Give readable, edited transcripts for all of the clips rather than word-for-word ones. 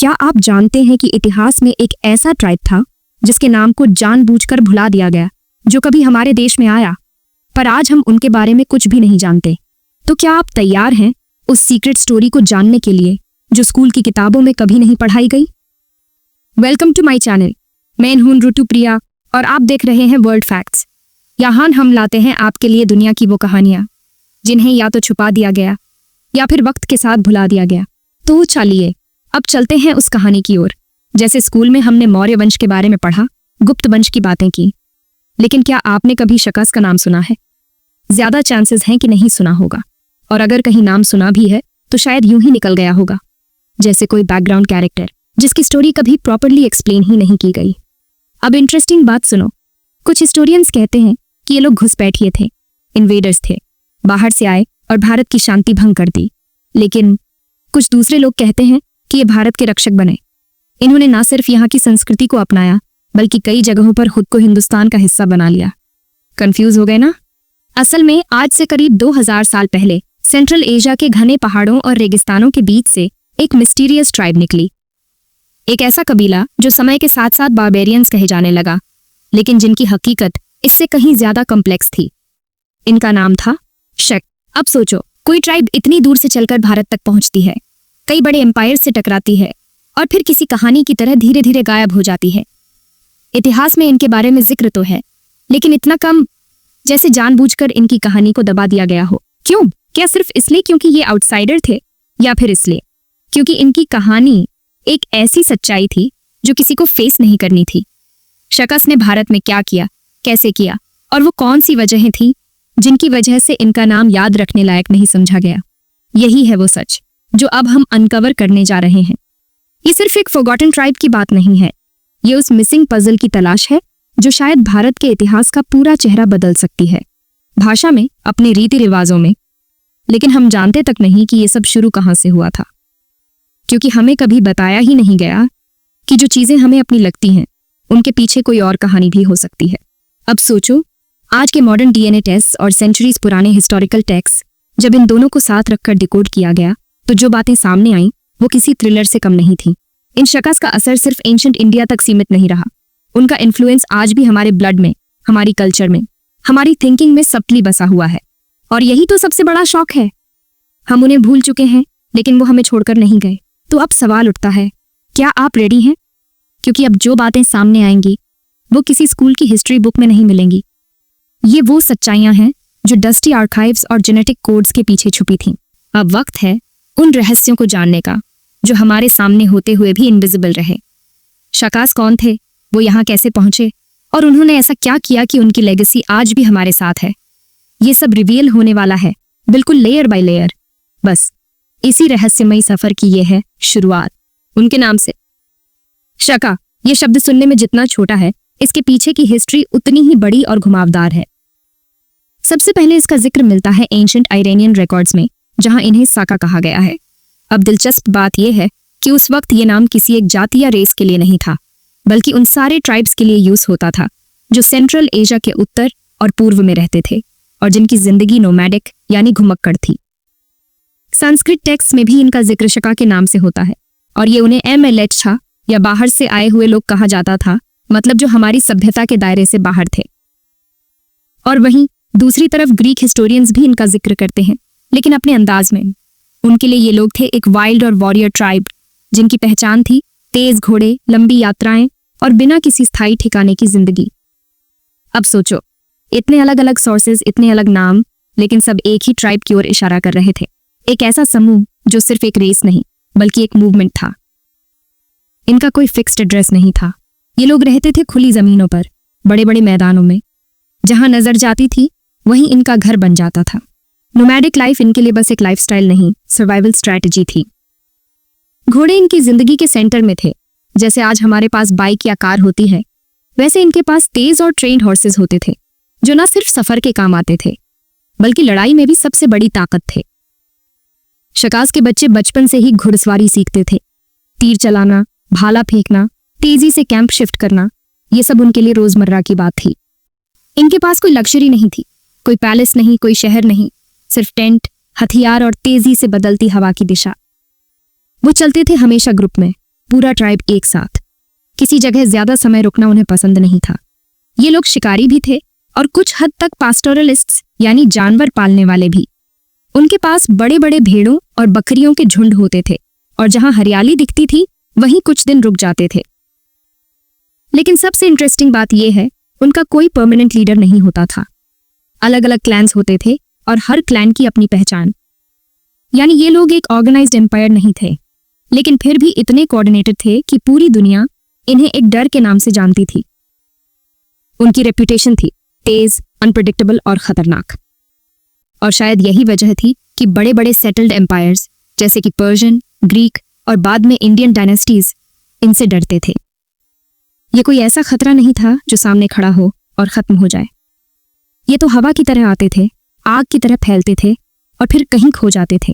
क्या आप जानते हैं कि इतिहास में एक ऐसा ट्राइब था जिसके नाम को जानबूझकर भुला दिया गया, जो कभी हमारे देश में आया, पर आज हम उनके बारे में कुछ भी नहीं जानते। तो क्या आप तैयार हैं उस सीक्रेट स्टोरी को जानने के लिए जो स्कूल की किताबों में कभी नहीं पढ़ाई गई? Welcome to my channel. मैं हूं ऋतु प्रिया और आप देख रहे हैं वर्ल्ड फैक्ट्स। यहाँ हम लाते हैं आपके लिए दुनिया की वो कहानियां जिन्हें या तो छुपा दिया गया या फिर वक्त के साथ भुला दिया गया। तो चलिए अब चलते हैं उस कहानी की ओर। जैसे स्कूल में हमने मौर्य वंश के बारे में पढ़ा, गुप्त वंश की बातें की, लेकिन क्या आपने कभी शकस का नाम सुना है? ज्यादा चांसेस हैं कि नहीं सुना होगा, और अगर कहीं नाम सुना भी है तो शायद यूं ही निकल गया होगा, जैसे कोई बैकग्राउंड कैरेक्टर जिसकी स्टोरी कभी प्रॉपरली एक्सप्लेन ही नहीं की गई। अब इंटरेस्टिंग बात सुनो। कुछ हिस्टोरियंस कहते हैं कि ये लोग घुसपैठिए थे, इन्वेडर्स थे, बाहर से आए और भारत की शांति भंग कर दी। लेकिन कुछ दूसरे लोग कहते हैं कि ये भारत के रक्षक बने। इन्होंने ना सिर्फ यहाँ की संस्कृति को अपनाया, बल्कि कई जगहों पर खुद को हिंदुस्तान का हिस्सा बना लिया। कंफ्यूज हो गए ना? असल में आज से करीब 2000 साल पहले सेंट्रल एशिया के घने पहाड़ों और रेगिस्तानों के बीच से एक मिस्टीरियस ट्राइब निकली। एक ऐसा कबीला जो समय के साथ साथ बारबेरियंस कहे जाने लगा, लेकिन जिनकी हकीकत इससे कहीं ज्यादा कॉम्प्लेक्स थी। इनका नाम था शक। अब सोचो, कोई ट्राइब इतनी दूर से चलकर भारत तक पहुंचती है, कई बड़े एम्पायर से टकराती है और फिर किसी कहानी की तरह धीरे धीरे गायब हो जाती है। इतिहास में इनके बारे में जिक्र तो है, लेकिन इतना कम, जैसे जानबूझकर इनकी कहानी को दबा दिया गया हो। क्यों? क्या सिर्फ इसलिए क्योंकि ये आउटसाइडर थे, या फिर इसलिए क्योंकि इनकी कहानी एक ऐसी सच्चाई थी जो किसी को फेस नहीं करनी थी? शकस ने भारत में क्या किया, कैसे किया, और वो कौन सी वजहें थी जिनकी वजह से इनका नाम याद रखने लायक नहीं समझा गया? यही है वो सच जो अब हम अनकवर करने जा रहे हैं। ये सिर्फ एक फॉरगॉटन ट्राइब की बात नहीं है, ये उस मिसिंग पजल की तलाश है जो शायद भारत के इतिहास का पूरा चेहरा बदल सकती है। भाषा में, अपने रीति रिवाजों में, लेकिन हम जानते तक नहीं कि ये सब शुरू कहाँ से हुआ था, क्योंकि हमें कभी बताया ही नहीं गया कि जो चीजें हमें अपनी लगती हैं उनके पीछे कोई और कहानी भी हो सकती है। अब सोचो, आज के मॉडर्न डीएनए टेस्ट और सेंचुरीज पुराने हिस्टोरिकल टेक्स्ट, जब इन दोनों को साथ रखकर डिकोड किया गया तो जो बातें सामने आईं वो किसी थ्रिलर से कम नहीं थी। इन शकस का असर सिर्फ एंशिएंट इंडिया तक सीमित नहीं रहा, उनका इन्फ्लुएंस आज भी हमारे ब्लड में, हमारी कल्चर में, हमारी थिंकिंग में सबटली बसा हुआ है। और यही तो सबसे बड़ा शौक है। हम उन्हें भूल चुके हैं, लेकिन वो हमें छोड़कर नहीं गए। तो अब सवाल उठता है, क्या आप रेडी हैं? क्योंकि अब जो बातें सामने आएंगी वो किसी स्कूल की हिस्ट्री बुक में नहीं मिलेंगी। ये वो सच्चाइयां हैं जो डस्टी आर्काइव्स और जेनेटिक कोड्स के पीछे छुपी थीं। अब वक्त है उन रहस्यों को जानने का जो हमारे सामने होते हुए भी इनविजिबल रहे। शकस कौन थे, वो यहाँ कैसे पहुंचे, और उन्होंने ऐसा क्या किया कि उनकी लेगेसी आज भी हमारे साथ है? ये सब रिवील होने वाला है, बिल्कुल लेयर बाय लेयर। बस इसी रहस्यमयी सफर की ये है शुरुआत, उनके नाम से। शका, ये शब्द सुनने में जितना छोटा है, इसके पीछे की हिस्ट्री उतनी ही बड़ी और घुमावदार है। सबसे पहले इसका जिक्र मिलता है एंशिएंट आयरेनियन रिकॉर्ड्स में, जहां इन्हें साका कहा गया है। अब दिलचस्प बात यह है कि उस वक्त ये नाम किसी एक जाति या रेस के लिए नहीं था, बल्कि उन सारे ट्राइब्स के लिए यूज होता था जो सेंट्रल एशिया के उत्तर और पूर्व में रहते थे और जिनकी जिंदगी नोमैडिक यानी घुमक्कड़ थी। संस्कृत टेक्स्ट में भी इनका जिक्र शका के नाम से होता है, और ये उन्हें MLH या बाहर से आए हुए लोग कहा जाता था, मतलब जो हमारी सभ्यता के दायरे से बाहर थे। और वहीं दूसरी तरफ ग्रीक हिस्टोरियंस भी इनका जिक्र करते हैं, लेकिन अपने अंदाज में। उनके लिए ये लोग थे एक वाइल्ड और वॉरियर ट्राइब जिनकी पहचान थी तेज घोड़े, लंबी यात्राएं और बिना किसी स्थायी ठिकाने की जिंदगी। अब सोचो, इतने अलग अलग सोर्सेज, इतने अलग नाम, लेकिन सब एक ही ट्राइब की ओर इशारा कर रहे थे। एक ऐसा समूह जो सिर्फ एक रेस नहीं बल्कि एक मूवमेंट था। इनका कोई फिक्स्ड एड्रेस नहीं था। ये लोग रहते थे खुली जमीनों पर, बड़े बड़े मैदानों में। जहां नजर जाती थी वहीं इनका घर बन जाता था। नोमैडिक लाइफ इनके लिए बस एक लाइफस्टाइल नहीं, सर्वाइवल स्ट्रैटेजी थी। घोड़े इनकी जिंदगी के सेंटर में थे। जैसे आज हमारे पास बाइक या कार होती है, वैसे इनके पास तेज और ट्रेन्ड हॉर्सेस होते थे जो न सिर्फ सफर के काम आते थे बल्कि लड़ाई में भी सबसे बड़ी ताकत थे। शकस के बच्चे बचपन से ही घुड़सवारी सीखते थे। तीर चलाना, भाला फेंकना, तेजी से कैंप शिफ्ट करना, ये सब उनके लिए रोजमर्रा की बात थी। इनके पास कोई लग्जरी नहीं थी, कोई पैलेस नहीं, कोई शहर नहीं, सिर्फ टेंट, हथियार और तेजी से बदलती हवा की दिशा। वो चलते थे हमेशा ग्रुप में, पूरा ट्राइब एक साथ। किसी जगह ज्यादा समय रुकना उन्हें पसंद नहीं था। ये लोग शिकारी भी थे और कुछ हद तक पास्टोरलिस्ट्स यानी जानवर पालने वाले भी। उनके पास बड़े बड़े भेड़ों और बकरियों के झुंड होते थे और जहां हरियाली दिखती थी वहीं कुछ दिन रुक जाते थे। लेकिन सबसे इंटरेस्टिंग बात यह है, उनका कोई परमानेंट लीडर नहीं होता था। अलग अलग क्लैन्स होते थे और हर क्लैन की अपनी पहचान। यानी ये लोग एक ऑर्गेनाइज्ड एम्पायर नहीं थे, लेकिन फिर भी इतने कोऑर्डिनेटेड थे कि पूरी दुनिया इन्हें एक डर के नाम से जानती थी। उनकी रेप्यूटेशन थी तेज, अनप्रेडिक्टेबल और खतरनाक। और शायद यही वजह थी कि बड़े बड़े सेटल्ड एम्पायर्स जैसे कि पर्शियन, ग्रीक और बाद में इंडियन डायनेस्टीज इनसे डरते थे। ये कोई ऐसा खतरा नहीं था जो सामने खड़ा हो और खत्म हो जाए। ये तो हवा की तरह आते थे, आग की तरह फैलते थे और फिर कहीं खो जाते थे।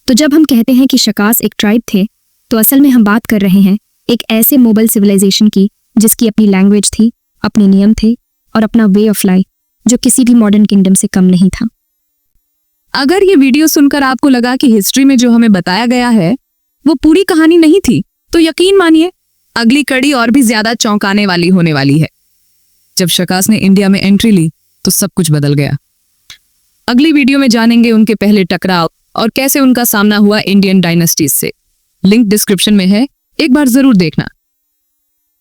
तो जब हम कहते हैं कि शकास एक ट्राइब थे, तो असल में हम बात कर रहे हैं एक ऐसे मोबाइल सिविलाइजेशन की जिसकी अपनी लैंग्वेज थी, अपने नियम थे और अपना वे ऑफ लाइफ जो किसी भी मॉडर्न किंगडम से कम नहीं था। अगर ये वीडियो सुनकर आपको लगा कि हिस्ट्री में जो हमें बताया गया है वो पूरी कहानी नहीं थी, तो यकीन मानिए अगली कड़ी और भी ज्यादा चौंकाने वाली होने वाली है। जब शकास ने इंडिया में एंट्री ली तो सब कुछ बदल गया। अगली वीडियो में जानेंगे उनके पहले टकराव और कैसे उनका सामना हुआ इंडियन डायनेस्टीज से। लिंक डिस्क्रिप्शन में है, एक बार जरूर देखना।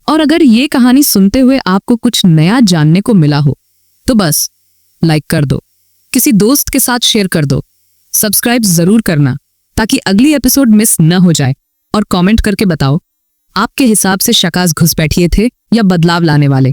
और अगर ये कहानी सुनते हुए आपको कुछ नया जानने को मिला हो तो बस लाइक कर दो, किसी दोस्त के साथ शेयर कर दो, सब्सक्राइब जरूर करना ताकि अगली एपिसोड मिस न हो जाए। और कमेंट करके बताओ आपके हिसाब से शकास घुसपैठिए थे या बदलाव लाने वाले।